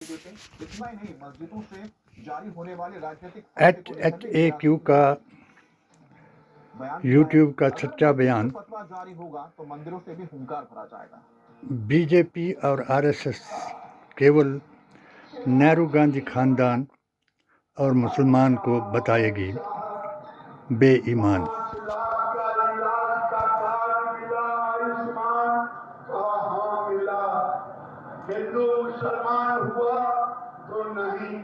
इतना ही नहीं, मस्जिदों से जारी होने वाले राजनीतिक HHAQ का यूट्यूब का सच्चा बयान। फतवा जारी होगा तो मंदिरों से भी हुंकार भरा जाएगा। बीजेपी और आरएसएस केवल नेहरू गांधी खानदान और मुसलमान को बताएगी बेईमान। हिंदू मुसलमान हुआ तो नहीं।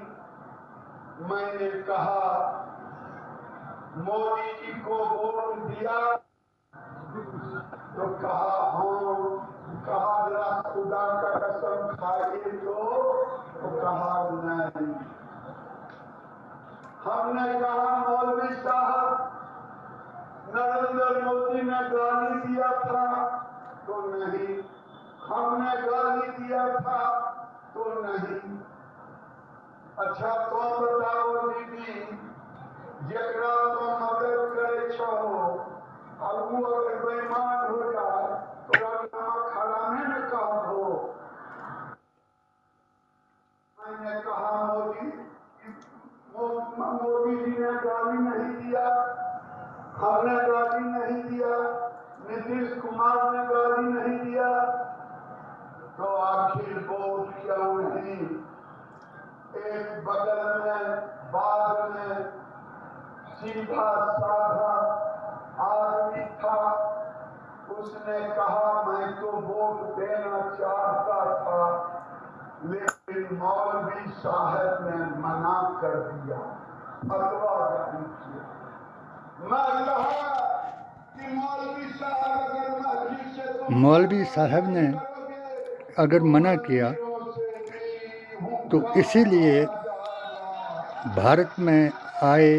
मैंने कहा मोदी जी को वोट दिया तो कहा हाँ, कहा जरा खुदा का कसम खाइए तो कहा नहीं। हमने कहा मौलवी साहब नरेंद्र मोदी ने गाली दिया था तो नहीं, हमने गाली दिया था तो नहीं। अच्छा तो बताओ दीदी, जरा तो मदद करे छो और वो अगर बेईमान हो जाए तो खड़ाने में कहा हो। मैंने कहा मोदी जी ने गाली नहीं दिया, हमने गाली नहीं दिया, नीतीश कुमार ने गाली नहीं दिया, तो आखिर वोट क्यों नहीं? एक बगल में बाद में सीधा साधा आदमी था, उसने कहा मैं तो वोट देना चाहता था लेकिन मौलवी साहब ने मना कर दिया, फतवा जारी किया। मैं कहा कि मौलवी साहब ने अगर मना किया तो इसीलिए भारत में आए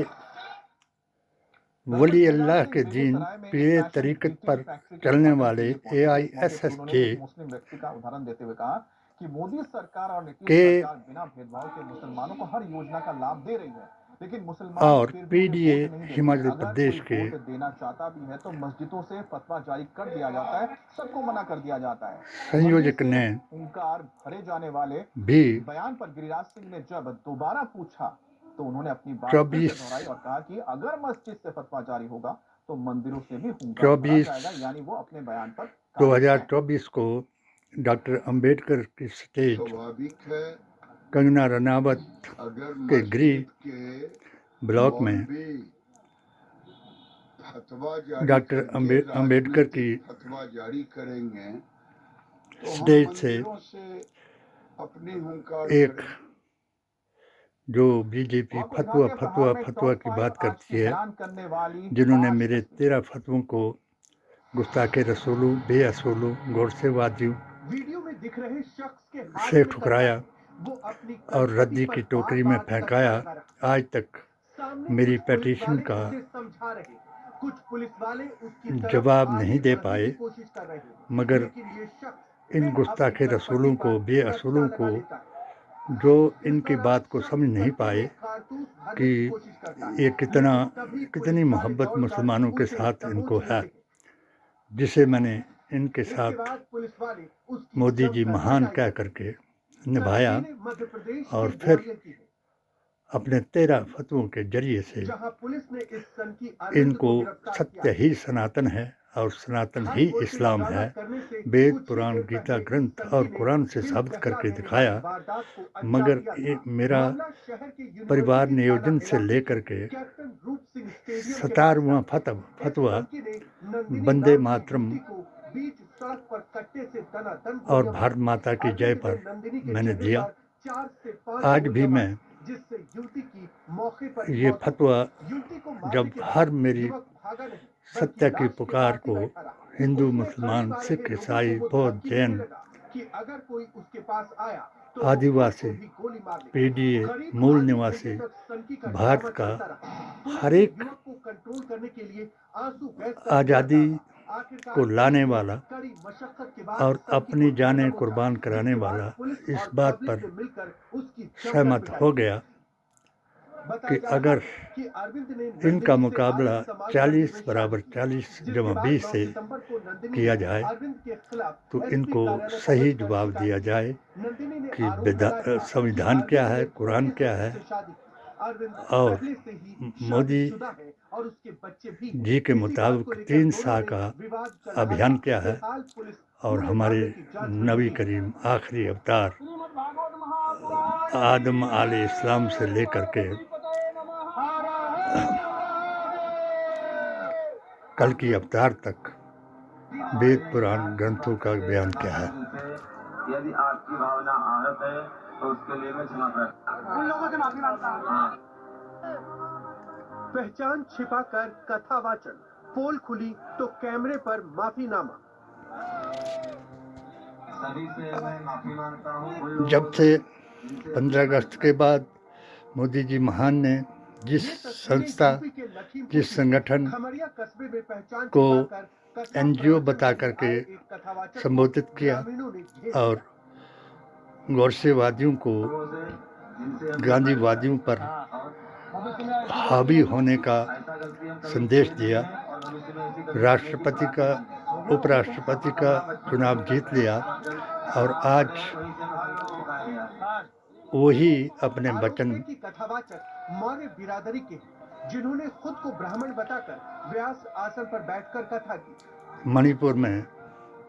वली अल्लाह के दीन पीरे तरीक़त पर चलने वाले AISSJ मुस्लिम व्यक्ति का उदाहरण देते हुए कहा कि मोदी सरकार और नीतीश के सरकार बिना भेदभाव के मुसलमानों को हर योजना का लाभ दे रही है, लेकिन मुसलमान और फिर भी PDA वोट नहीं देते। हिमाचल अगर प्रदेश कोई के वोट देना चाहता भी है तो मस्जिदों से फतवा जारी कर दिया जाता है, सबको मना कर दिया जाता है। संयोजक ने हुंकार भरे जाने वाले भी बयान पर गिरिराज सिंह ने जब दोबारा पूछा तो उन्होंने अपनी बात 24 दोहराई और कहा कि अगर मस्जिद से फतवा जारी होगा तो मंदिरों से भी हुंकार भरा जाएगा, यानी वो अपने बयान पर 2024 को डॉक्टर अंबेडकर की स्टेज कंगना रनावत के गृह ब्लॉक में डॉक्टर अंबेडकर की जारी करेंगे स्टेज से एक जो बीजेपी फतवा की बात करती है, जिन्होंने मेरे 13 फतवों को गुस्ताखे रसूलू, बेअसूलू, गोरसेवादियों से ठुकराया और रद्दी की टोकरी में फेंकाया, आज तक मेरी पिटीशन का जवाब नहीं दे पाए। मगर इन गुस्ताखे रसूलों को, बेअसूलों को, जो इनकी बात को समझ नहीं पाए कि ये कितनी मोहब्बत मुसलमानों के साथ इनको है, जिसे मैंने इनके साथ मोदी जी महान कह करके निभाया और फिर अपने 13 फतवों के जरिए से इनको सत्य ही सनातन है और सनातन ही इस्लाम है, वेद पुराण गीता ग्रंथ और कुरान से साबित करके दिखाया। मगर मेरा परिवार नियोजन से लेकर के 17वां फतवा वंदे मातरम और भारत माता की जय पर मैंने दिया। आज भी मैं ये फतवा जब हर मेरी सत्य की पुकार को हिंदू, मुसलमान, सिख, ईसाई, बौद्ध, जैन, आदिवासी, PDA, मूल निवासी, भारत का हर एक आज़ादी को लाने वाला और अपनी जानें कुर्बान कराने वाला इस बात पर सहमत हो गया कि अगर इनका मुकाबला 40 बराबर 40 जमा 20 से किया जाए तो इनको सही जवाब दिया जाए कि संविधान क्या है, कुरान क्या है, और मोदी जी के मुताबिक 3 साल का अभियान क्या है, और हमारे नबी करीम आखिरी अवतार आदम अलैहिस्सलाम से लेकर के कल की अवतार तक वेद पुराण ग्रंथों का बयान क्या है। यदि आपकी भावना आहत है तो उसके लिए मैं क्षमा प्रार्थना। उन लोगों से माफी मांगता हूं। पहचान छिपाकर कथावाचन, पोल खुली तो कैमरे पर माफीनामा। सभी से मैं माफी मांगता हूं। जब से 15 अगस्त के बाद मोदी जी महान ने जिस संस्था, जिस संगठन को NGO बता करके संबोधित किया और गौरसेवादियों को, गांधीवादियों पर हावी होने का संदेश दिया, राष्ट्रपति का, उपराष्ट्रपति का चुनाव जीत लिया, और आज वही अपने वचन मौर्य बिरादरी के जिन्होंने खुद को ब्राह्मण बताकर व्यास आसन पर बैठकर कथा की। मणिपुर में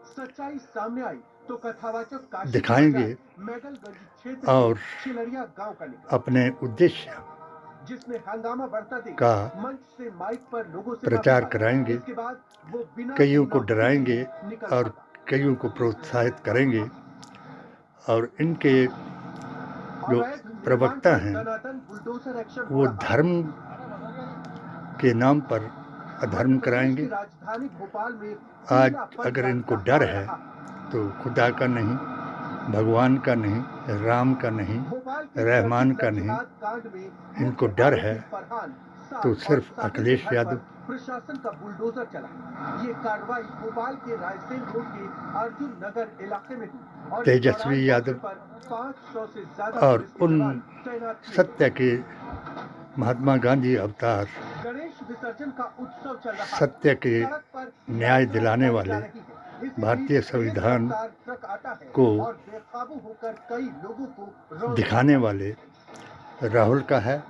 सच्चाई सामने आई तो कथावाचक दिखाएंगे मैगलगंज क्षेत्र और चिलरिया गांव का अपने उद्देश्य जिसने हंगामा बढ़ता देख का मंच से माइक पर लोगों से प्रचार कराएंगे, इसके बाद वो बिना कईयों को डराएंगे और कईयों को प्रोत्साहित करेंगे, और इनके जो प्रवक्ता हैं वो धर्म के नाम पर अधर्म कराएंगे। राजधानी भोपाल में आज अगर इनको डर है तो खुदा का नहीं, भगवान का नहीं, राम का नहीं, रहमान का नहीं, इनको डर है तो सिर्फ अखिलेश यादव। प्रशासन का बुलडोजर चला। ये कार्रवाई भोपाल के रायसेन रोड के अर्जुन नगर इलाके में हुई और तेजस्वी यादव 500 से ज्यादा और उन सत्य के महात्मा गांधी अवतार, गणेश विसर्जन का उत्सव चल रहा है। सत्य के न्याय दिलाने वाले, भारतीय संविधान को दिखाने वाले राहुल का है,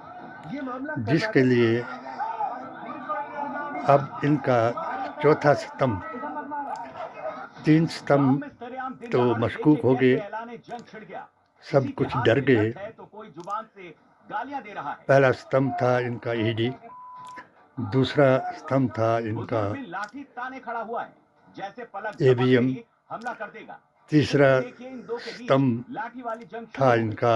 जिसके लिए अब इनका चौथा स्तंभ, 3 स्तंभ तो मशकूक हो गए, सब कुछ डर गए। पहला स्तंभ था इनका ईडी, दूसरा स्तंभ था इनका AVM, तीसरा स्तंभ था इनका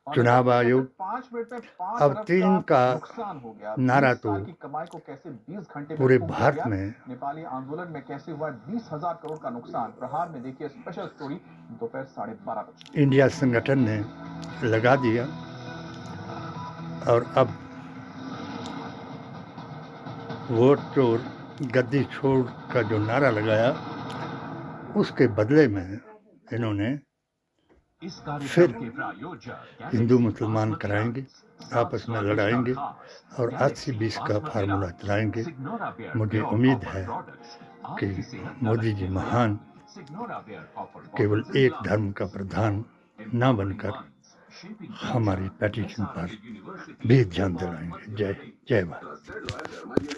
चुनाव आयोग। 5 मिनट में 5 अब अरब 3 का नुकसान हो गया। नारा 20 तो साल की कमाई को कैसे 20 घंटे में पूरे फूंक भारत दिया। में नेपाली आंदोलन में कैसे हुआ 20,000 करोड़ का नुकसान। प्रहार में देखिए स्पेशल स्टोरी दोपहर 12:30 बजे। इंडिया संगठन ने लगा दिया, और अब वोट चोर गद्दी छोड़ का जो नारा लगाया, उसके बदले में इन्होंने फिर हिंदू मुसलमान कराएंगे, आपस में लड़ाएंगे और 80-20 का फार्मूला चलाएंगे। मुझे उम्मीद है कि मोदी जी महान केवल एक धर्म का प्रधान न बनकर हमारी पेटिशन पर भी ध्यान दिलाएंगे। जय भारत।